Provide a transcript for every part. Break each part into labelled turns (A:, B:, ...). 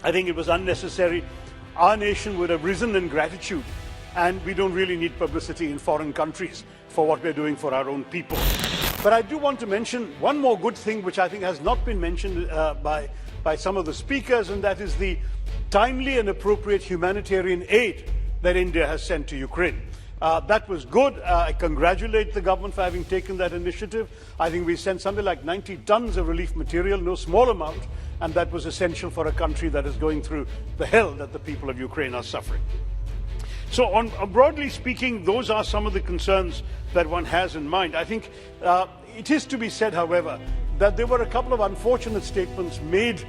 A: I think it was unnecessary. Our nation would have risen in gratitude, and we don't really need publicity in foreign countries for what we're doing for our own people. But I do want to mention one more good thing which I think has not been mentioned by some of the speakers, and that is the timely and appropriate humanitarian aid that India has sent to Ukraine. That was good. I congratulate the government for having taken that initiative. I think we sent something like 90 tons of relief material, no small amount, and that was essential for a country that is going through the hell that the people of Ukraine are suffering. So broadly speaking, those are some of the concerns that one has in mind. I think it is to be said, however, that there were a couple of unfortunate statements made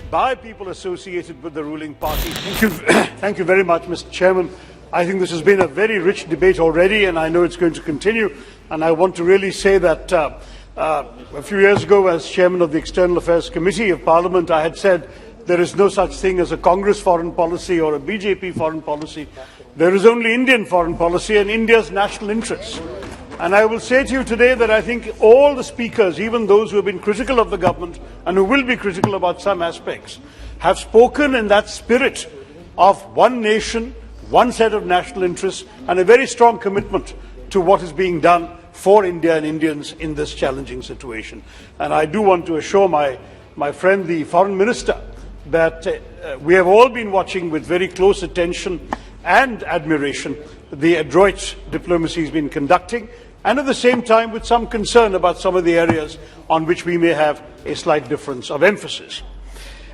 A: by people associated with the ruling party. Thank you very much, Mr. Chairman. I think this has been a very rich debate already, and I know it's going to continue. And I want to really say that a few years ago, as Chairman of the External Affairs Committee of Parliament, I had said there is no such thing as a Congress foreign policy or a BJP foreign policy. There is only Indian foreign policy and India's national interests. And I will say to you today that I think all the speakers, even those who have been critical of the government and who will be critical about some aspects, have spoken in that spirit of one nation, one set of national interests, and a very strong commitment to what is being done for India and Indians in this challenging situation. And I do want to assure my friend, the Foreign Minister, that we have all been watching with very close attention and admiration the adroit diplomacy he's been conducting, and at the same time with some concern about some of the areas on which we may have a slight difference of emphasis.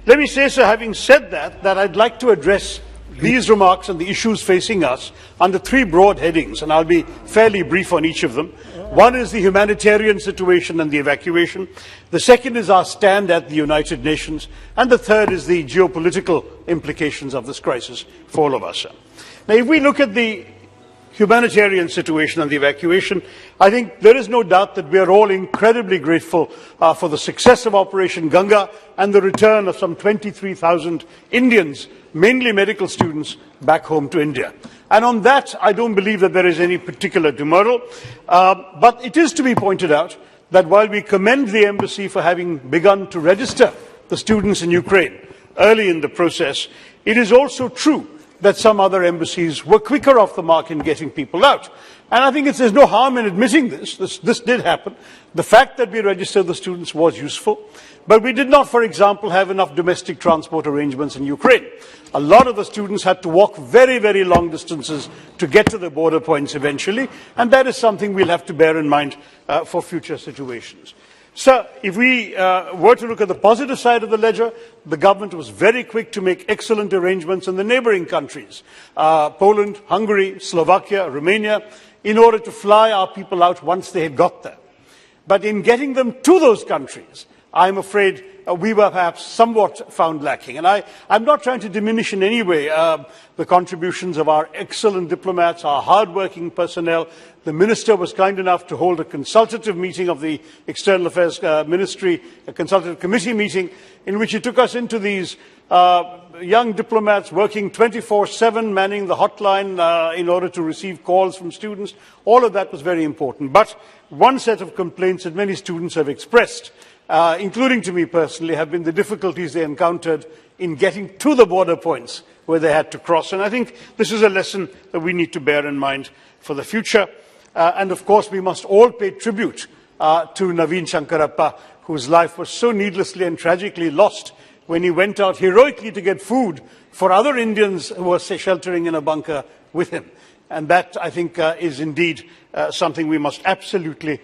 A: Let me say, so having said that I'd like to address these remarks and the issues facing us under three broad headings, and I'll be fairly brief on each of them. One is the humanitarian situation and the evacuation. The second is our stand at the United Nations. And the third is the geopolitical implications of this crisis for all of us. Now, if we look at the humanitarian situation and the evacuation, I think there is no doubt that we are all incredibly grateful for the success of Operation Ganga and the return of some 23,000 Indians, mainly medical students, back home to India. And on that, I don't believe that there is any particular demurral. But it is to be pointed out that while we commend the embassy for having begun to register the students in Ukraine early in the process, it is also true that some other embassies were quicker off the mark in getting people out. And I think there's no harm in admitting this. This did happen. The fact that we registered the students was useful. But we did not, for example, have enough domestic transport arrangements in Ukraine. A lot of the students had to walk very, very long distances to get to the border points eventually. And that is something we'll have to bear in mind for future situations. So, if we were to look at the positive side of the ledger, the government was very quick to make excellent arrangements in the neighbouring countries, Poland, Hungary, Slovakia, Romania, in order to fly our people out once they had got there. But in getting them to those countries, I'm afraid we were perhaps somewhat found lacking. And I'm not trying to diminish in any way the contributions of our excellent diplomats, our hard-working personnel. The Minister was kind enough to hold a consultative meeting of the External Affairs Ministry, a consultative committee meeting, in which he took us into these young diplomats working 24/7, manning the hotline in order to receive calls from students. All of that was very important. But one set of complaints that many students have expressed, including to me personally, have been the difficulties they encountered in getting to the border points where they had to cross. And I think this is a lesson that we need to bear in mind for the future. And of course, we must all pay tribute to Naveen Shankarappa, whose life was so needlessly and tragically lost when he went out heroically to get food for other Indians who were sheltering in a bunker with him. And that, I think, is indeed something we must absolutely,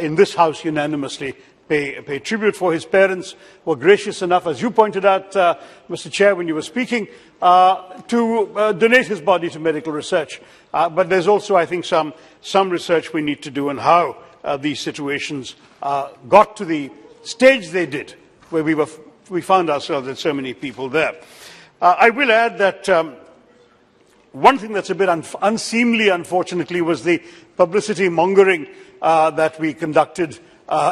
A: in this House, unanimously pay tribute for. His parents were gracious enough, as you pointed out, Mr. Chair, when you were speaking, to donate his body to medical research. But there's also, I think, some research we need to do on how these situations got to the stage they did, where we found ourselves with so many people there. I will add that one thing that's a bit unseemly, unfortunately, was the publicity mongering that we conducted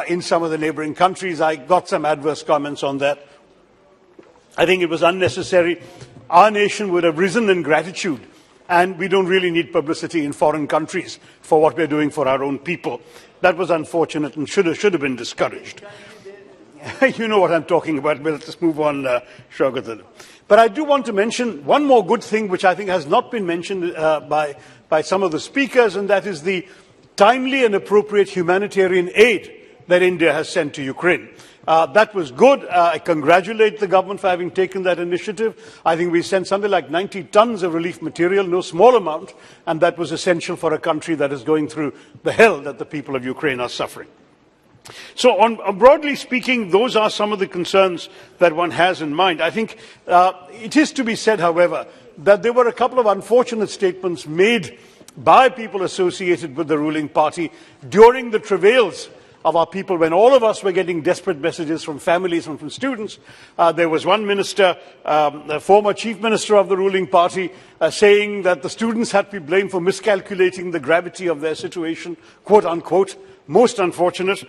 A: in some of the neighbouring countries. I got some adverse comments on that. I think it was unnecessary. Our nation would have risen in gratitude, and we don't really need publicity in foreign countries for what we're doing for our own people. That was unfortunate and should have been discouraged. You know what I'm talking about, but let's move on, Shaukat. But I do want to mention one more good thing, which I think has not been mentioned by some of the speakers, and that is the timely and appropriate humanitarian aid that India has sent to Ukraine. That was good. I congratulate the government for having taken that initiative. I think we sent something like 90 tons of relief material, no small amount, and that was essential for a country that is going through the hell that the people of Ukraine are suffering. So broadly speaking, those are some of the concerns that one has in mind. I think it is to be said, however, that there were a couple of unfortunate statements made by people associated with the ruling party during the travails of our people, when all of us were getting desperate messages from families and from students. There was one minister, a former chief minister of the ruling party, saying that the students had to be blamed for miscalculating the gravity of their situation, quote unquote. Most unfortunate.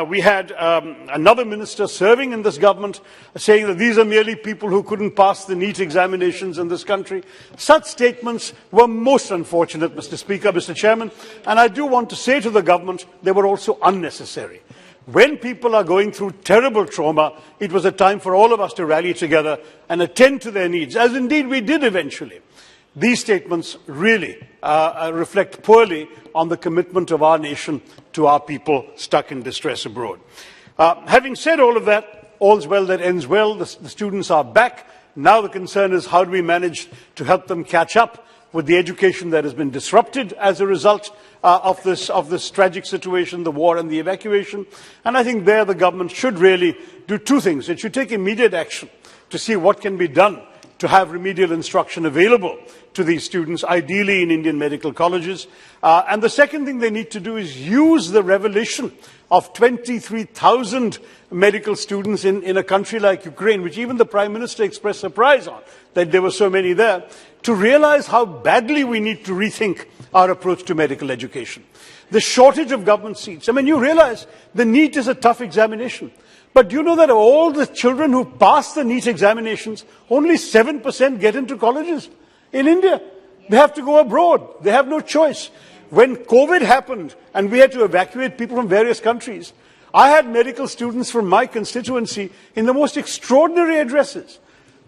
A: We had another minister serving in this government saying that these are merely people who couldn't pass the NEET examinations in this country. Such statements were most unfortunate, Mr. Speaker, Mr. Chairman, and I do want to say to the government they were also unnecessary. When people are going through terrible trauma, it was a time for all of us to rally together and attend to their needs, as indeed we did eventually. These statements really reflect poorly on the commitment of our nation to our people stuck in distress abroad. Having said all of that, all's well that ends well. The students are back. Now the concern is how do we manage to help them catch up with the education that has been disrupted as a result of this tragic situation, the war and the evacuation. And I think there the government should really do two things. It should take immediate action to see what can be done to have remedial instruction available to these students, ideally in Indian medical colleges. And the second thing they need to do is use the revelation of 23,000 medical students in a country like Ukraine, which even the Prime Minister expressed surprise on, that there were so many there, to realize how badly we need to rethink our approach to medical education. The shortage of government seats. I mean, you realize the NEET is a tough examination. But do you know that of all the children who pass the NEET examinations, only 7% get into colleges in India? They have to go abroad. They have no choice. When COVID happened and we had to evacuate people from various countries, I had medical students from my constituency in the most extraordinary addresses.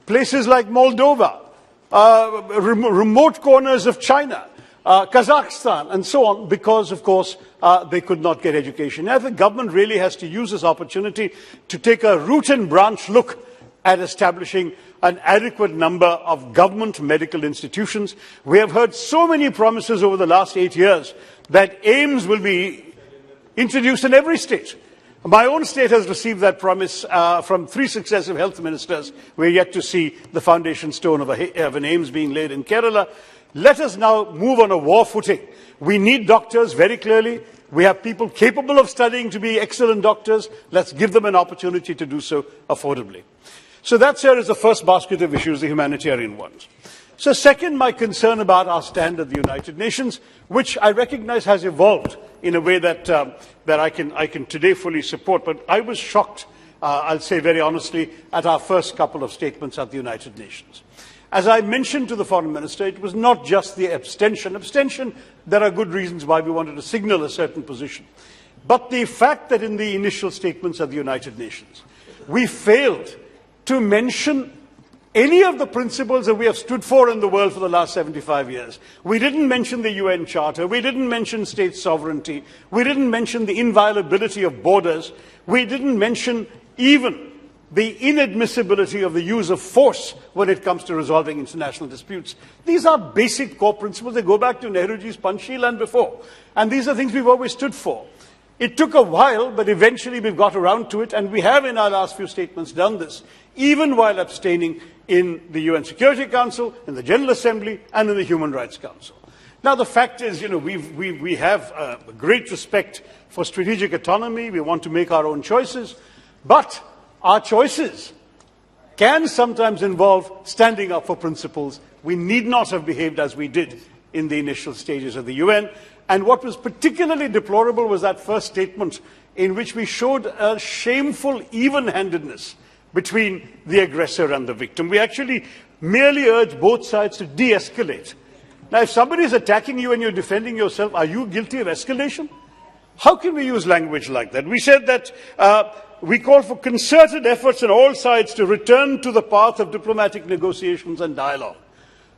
A: Places like Moldova, remote corners of China, Kazakhstan, and so on, because, of course, they could not get education. Now, the government really has to use this opportunity to take a root and branch look at establishing an adequate number of government medical institutions. We have heard so many promises over the last 8 years that AIIMS will be introduced in every state. My own state has received that promise from 3 successive health ministers. We're yet to see the foundation stone of an AIIMS being laid in Kerala. Let us now move on a war footing. We need doctors, very clearly. We have people capable of studying to be excellent doctors. Let's give them an opportunity to do so affordably. So that, sir, is the first basket of issues, the humanitarian ones. So second, my concern about our stand at the United Nations, which I recognize has evolved in a way that I can today fully support. But I was shocked, I'll say very honestly, at our first couple of statements at the United Nations. As I mentioned to the Foreign Minister, it was not just the abstention. Abstention, there are good reasons why we wanted to signal a certain position. But the fact that in the initial statements of the United Nations, we failed to mention any of the principles that we have stood for in the world for the last 75 years. We didn't mention the UN Charter. We didn't mention state sovereignty. We didn't mention the inviolability of borders. We didn't mention even the inadmissibility of the use of force when it comes to resolving international disputes. These are basic core principles. They go back to Nehruji's Panchsheel and before. And these are things we've always stood for. It took a while, but eventually we've got around to it, and we have in our last few statements done this, even while abstaining in the UN Security Council, in the General Assembly, and in the Human Rights Council. Now, the fact is, we have a great respect for strategic autonomy. We want to make our own choices, but our choices can sometimes involve standing up for principles. We need not have behaved as we did in the initial stages of the UN. And what was particularly deplorable was that first statement in which we showed a shameful even-handedness between the aggressor and the victim. We actually merely urged both sides to de-escalate. Now, if somebody is attacking you and you're defending yourself, are you guilty of escalation? How can we use language like that? We said that we call for concerted efforts on all sides to return to the path of diplomatic negotiations and dialogue.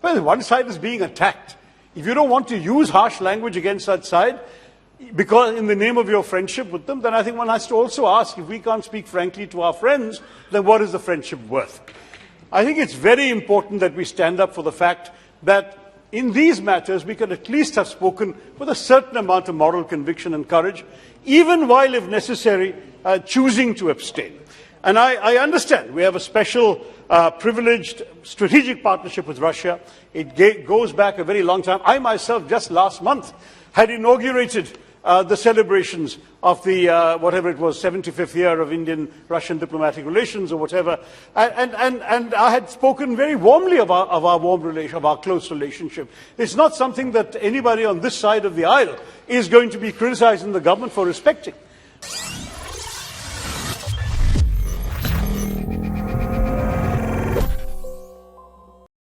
A: Well, one side is being attacked. If you don't want to use harsh language against that side, because in the name of your friendship with them, then I think one has to also ask, if we can't speak frankly to our friends, then what is the friendship worth? I think it's very important that we stand up for the fact that in these matters we can at least have spoken with a certain amount of moral conviction and courage, even while, if necessary, choosing to abstain. And I understand we have a special, privileged strategic partnership with Russia. It goes back a very long time. I myself, just last month, had inaugurated the celebrations of the, whatever it was, 75th year of Indian-Russian diplomatic relations or whatever. And I had spoken very warmly of our warm relation, of our close relationship. It's not something that anybody on this side of the aisle is going to be criticizing the government for respecting.